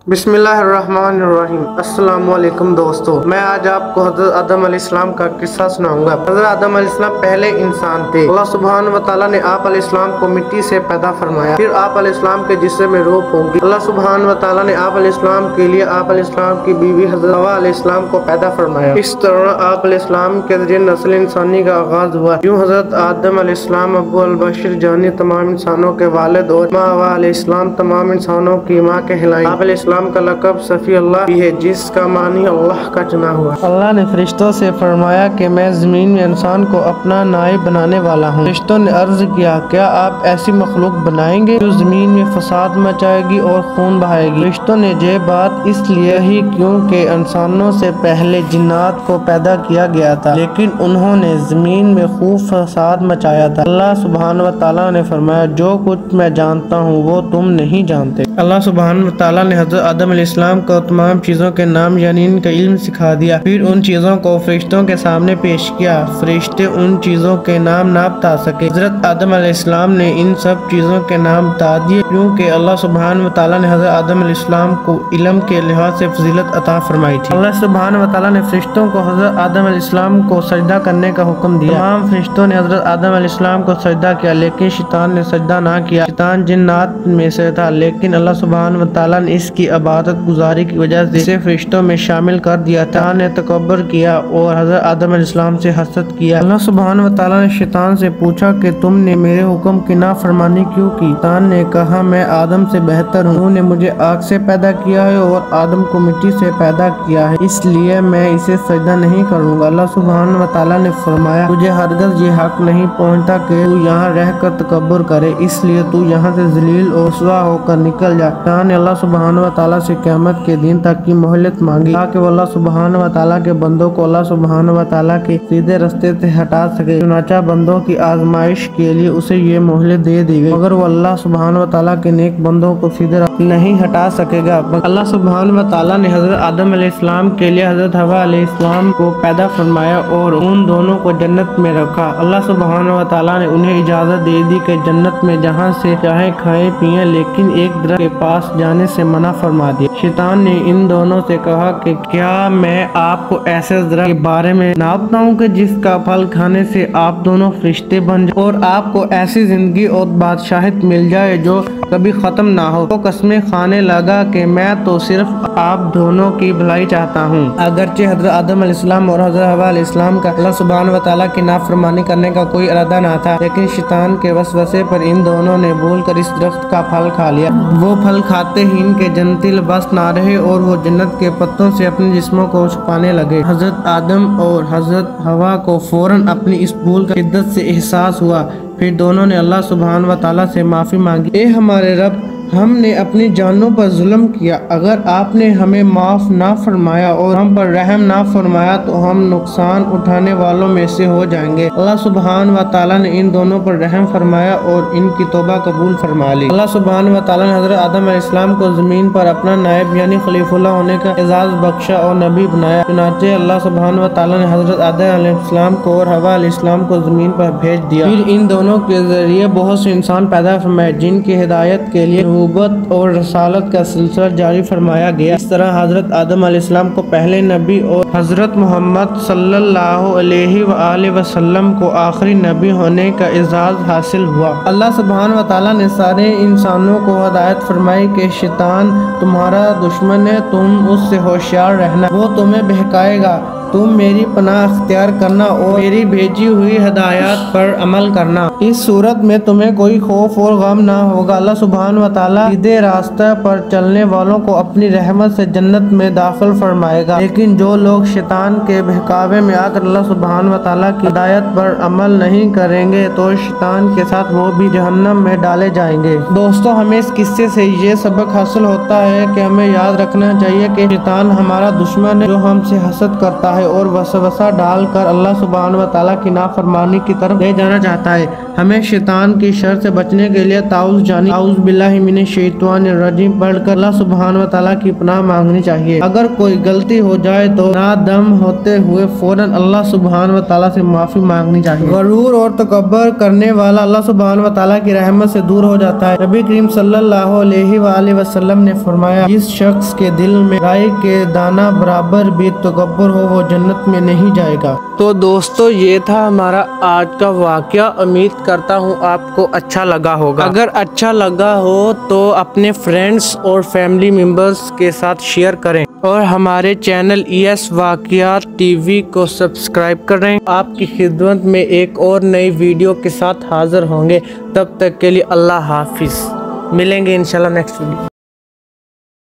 बिस्मिल्लाहिर्रहमानिर्रहीम। अस्सलामुअलैकुम दोस्तों, मैं आज आपको हज़रत आदम अलैहिस्सलाम का किस्सा सुनाऊंगा। हज़रत आदम अलैहिस्सलाम पहले इंसान थे। अल्लाह सुब्हानहू व तआला ने आप अलैहिस्सलाम को मिट्टी से पैदा फरमाया। फिर आप अलैहिस्सलाम के जिस्म में रूह होंगी। अल्लाह सुब्हानहू व तआला ने आप अलैहिस्सलाम के लिए आप अलैहिस्सलाम की बीवी हज़रत हव्वा अलैहिस्सलाम को पैदा फरमाया। इस तरह आप अलैहिस्सलाम के जरिए नस्ल इंसानी का आगाज हुआ। यूँ हज़रत आदम अलैहिस्सलाम अबू अल बशर जानी तमाम इंसानों के वालिद और माँ हव्वा अलैहिस्सलाम तमाम इंसानों की माँ कहलाई। आप अलैहिस्सलाम का लक़ब सफ़ी अल्लाह भी है, जिसका मानी अल्लाह का चुना हुआ। अल्लाह ने फरिश्तों से फरमाया कि मैं ज़मीन में इंसान को अपना नाइब बनाने वाला हूँ। फरिश्तों ने अर्ज किया, क्या आप ऐसी मखलूक बनाएंगे जो ज़मीन में फसाद मचाएगी और खून बहाएगी? फरिश्तों ने ये बात इसलिए ही क्योंकि इंसानों से पहले जिन्नात को पैदा किया गया था, लेकिन उन्होंने ज़मीन में खूब फसाद मचाया था। अल्लाह सुब्हानहू व तआला ने फरमाया, जो कुछ मैं जानता हूँ वो तुम नहीं जानते। अल्लाह सुब्हानहू व तआला ने हज़रत आदम अलैहिस्सलाम को तमाम चीज़ों के नाम यानी इनका इल्म सिखा दिया। फिर उन चीज़ों को फरिश्तों के सामने पेश किया। फरिश्ते उन चीज़ों के नाम ना बता सके। हज़रत आदम अलैहिस्सलाम ने इन सब चीज़ों के नाम बता दिए, क्योंकि अल्लाह सुब्हानहू व तआला ने हज़रत आदम अलैहिस्सलाम को इल्म के लिहाज से फजीलत अता फरमाई थी। अल्लाह सुब्हानहू व तआला ने फरिश्तों को हज़रत आदम अलैहिस्सलाम को सजदा करने का हुक्म दिया। तमाम फरिश्तों ने हज़रत आदम अलैहिस्सलाम को सजदा किया, लेकिन शैतान ने सजदा ना किया। शैतान जिन्नात में से था, लेकिन अल्लाह सुब्हानहू व तआला ने इसकी इबादत गुजारी की वजह से इसे फरिश्तों में शामिल कर दिया था। ने तकब्बुर किया और हज़रत आदम अलैहिस्सलाम से हसद किया। अल्लाह सुब्हानहू व तआला ने शैतान से पूछा कि तुमने मेरे हुक्म की नाफरमानी क्यों की? शैतान ने कहा, मैं आदम से बेहतर हूँ। उन्होंने मुझे आग से पैदा किया है और आदम को मिट्टी से पैदा किया है, इसलिए मैं इसे सजदा नहीं करूँगा। अल्लाह सुब्हानहू व तआला ने फरमाया, तुझे हरगज़ ये हक नहीं पहुँचता कि तू यहाँ रह कर तकब्बुर करे, इसलिए तू यहाँ से ज़लील और रुसवा होकर निकल जा। शैतान ने अल्लाह सुब्हानहू व तआला से क़यामत के दिन तक की मोहलत मांगी, ताकि वो अल्लाह सुब्हानहू व तआला के बंदों को अल्लाह सुब्हानहू व तआला के सीधे रास्ते से हटा सके। चुनांचे बंदों की आजमाइश के लिए उसे ये मोहलत दे दी गई, मगर वो अल्लाह सुब्हानहू व तआला के नेक बंदों को सीधे रास्ते नहीं हटा सकेगा। अल्लाह सुब्हानहू व तआला ने हज़रत आदम अलैहिस्सलाम के लिए हज़रत हव्वा अलैहिस्सलाम को पैदा फरमाया और उन दोनों को जन्नत में रखा। अल्लाह सुब्हानहू व तआला ने उन्हें इजाज़त दे दी कि जन्नत में जहाँ से चाहे खाएं पिएं, लेकिन एक दरख्त के पास जाने से मना फरमा दिया। शैतान ने इन दोनों से कहा कि क्या मैं आपको ऐसे दरख्त के बारे में ना बताऊं कि जिसका फल खाने से आप दोनों फरिश्ते बन जाए और आपको ऐसी जिंदगी और बादशाहत मिल जाए जो कभी खत्म ना हो। तो कसमें खाने लगा कि मैं तो सिर्फ आप दोनों की भलाई चाहता हूँ। अगरचे हज़रत आदम अलैहिस्सलाम और हज़रत हव्वा अलैहिस्सलाम का अल्लाह सुब्हानहू व तआला की नाफरमानी करने का कोई इरादा ना था, लेकिन शैतान के वसवसे पर इन दोनों ने भूल कर इस दरख्त का फल खा लिया। वो फल खाते ही इनके जन्नती लिबास ना रहे और वो जन्नत के पत्तों से अपने जिस्मों को छुपाने लगे। हज़रत आदम और हज़रत हव्वा को फौरन अपनी इस भूल का शिद्दत से एहसास हुआ। फिर दोनों ने अल्लाह सुब्हानहू व तआला से माफ़ी मांगी, ए हमारे रब, हमने अपनी जानों पर जुल्म किया। अगर आपने हमें माफ़ ना फरमाया और हम पर रहम ना फरमाया तो हम नुकसान उठाने वालों में से हो जाएंगे। अल्लाह सुब्हानहू व तआला ने इन दोनों पर रहम फरमाया और इनकी तौबा कबूल फरमा ली। अल्लाह सुब्हानहू व तआला ने हज़रत आदम अलैहिस्सलाम को ज़मीन पर अपना नायब यानी खलीफुल्लाह होने का एजाज़ बख्शा और नबी बनाया। चुनांचे अल्लाह सुब्हानहू व तआला ने हज़रत आदम अलैहिस्सलाम को और हव्वा अलैहिस्सलाम को ज़मीन पर भेज दिया। फिर इन दोनों के जरिए बहुत से इंसान पैदा फरमाए, जिनकी हिदायत के लिए नबूवत और रसालत का सिलसिला जारी फरमाया गया। इस तरह हज़रत आदम अलैहिस्सलाम को पहले नबी और हज़रत मोहम्मद सल्लल्लाहु अलैहि वसल्लम को आखिरी नबी होने का एजाज़ हासिल हुआ। अल्लाह सुब्हानहू व तआला ने सारे इंसानों को हिदायत फरमाई कि शैतान तुम्हारा दुश्मन है, तुम उससे होशियार रहना, वो तुम्हें बहकाएगा। तुम मेरी पनाह अख्तियार करना और मेरी भेजी हुई हिदायत पर अमल करना। इस सूरत में तुम्हें कोई खौफ और गम ना होगा। अल्लाह सुब्हानहू व तआला सीधे रास्ते पर चलने वालों को अपनी रहमत से जन्नत में दाखिल फरमाएगा, लेकिन जो लोग शैतान के बहकावे में आकर अल्लाह सुब्हानहू व तआला की हिदायत पर अमल नहीं करेंगे तो शैतान के साथ वो भी जहन्नम में डाले जाएंगे। दोस्तों, हमें इस किस्से से ये सबक हासिल होता है कि हमें याद रखना चाहिए कि शैतान हमारा दुश्मन है, जो हमसे हसद करता है है और वसवसा डालकर अल्लाह सुब्हान व तआला की नाफरमानी की तरफ ले जाना चाहता है। हमें शैतान की शर से बचने के लिए ताउज़ बिल्लाहि मिनश शैतानिर रजीम पढ़कर अल्लाह सुब्हान व तआला की पनाह मांगनी चाहिए। अगर कोई गलती हो जाए तो नादम होते हुए फौरन अल्लाह सुब्हान व तआला से माफी मांगनी चाहिए। गरूर और तकब्बर करने वाला अल्लाह सुब्हान व तआला की रहमत से दूर हो जाता है। नबी करीम सल्लल्लाहु अलैहि वसल्लम ने फरमाया, जिस शख्स के दिल में राई के दाना बराबर भी तकब्बुर हो वो जन्नत में नहीं जाएगा। तो दोस्तों ये था हमारा आज का वाकया। उम्मीद करता हूँ आपको अच्छा लगा होगा। अगर अच्छा लगा हो तो अपने फ्रेंड्स और फैमिली मेंबर्स के साथ शेयर करें और हमारे चैनल ES वाकयात TV को सब्सक्राइब करें। आपकी खिदमत में एक और नई वीडियो के साथ हाजिर होंगे। तब तक के लिए अल्लाह हाफिज। मिलेंगे इंशाल्लाह नेक्स्ट वीडियो।